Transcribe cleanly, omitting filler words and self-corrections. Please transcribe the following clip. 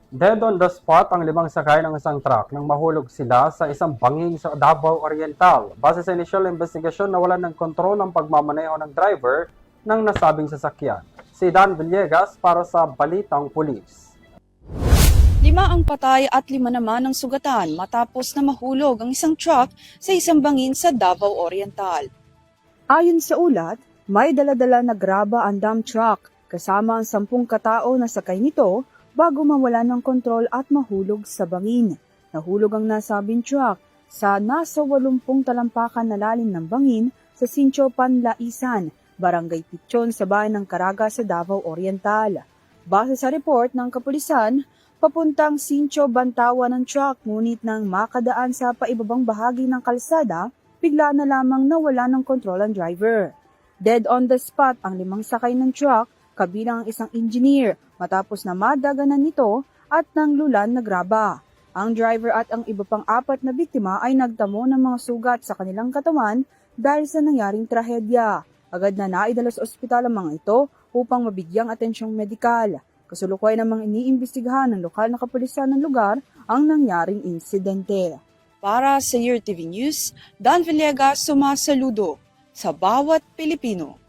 Dead on the spot ang 5 sakay ng isang truck nang mahulog sila sa isang bangin sa Davao Oriental. Base sa initial investigasyon, nawalan ng kontrol ang pagmamaneho ng driver ng nasabing sasakyan. Si Dan Villegas para sa Balitang Pulis. 5 ang patay at 5 naman ang sugatan matapos na mahulog ang isang truck sa isang bangin sa Davao Oriental. Ayon sa ulat, may daladala na graba ang dump truck kasama ang 10 katao na sakay nito bago mawala ng kontrol at mahulog sa bangin. Nahulog ang nasabing truck sa nasa 80 talampakan na lalim ng bangin sa Sincho Panlaisan, Barangay Pichon sa bayan ng Caraga sa Davao Oriental. Base sa report ng kapulisan, papuntang Sincho Bantawa ng truck ngunit nang makadaan sa paibabang bahagi ng kalsada, bigla na lamang nawala ng kontrol ang driver. Dead on the spot ang 5 sakay ng truck kabilang ang isang engineer matapos na madaganan nito at nanglulan na graba. Ang driver at ang iba pang 4 na biktima ay nagtamo ng mga sugat sa kanilang katawan dahil sa nangyaring trahedya. Agad na naidala sa ospital ang mga ito upang mabigyang atensyong medikal. Kasalukuyan namang iniimbestigahan ng lokal na kapulisan ng lugar ang nangyaring insidente. Para sa Year TV News, Dan Villegas sumasaludo sa bawat Pilipino.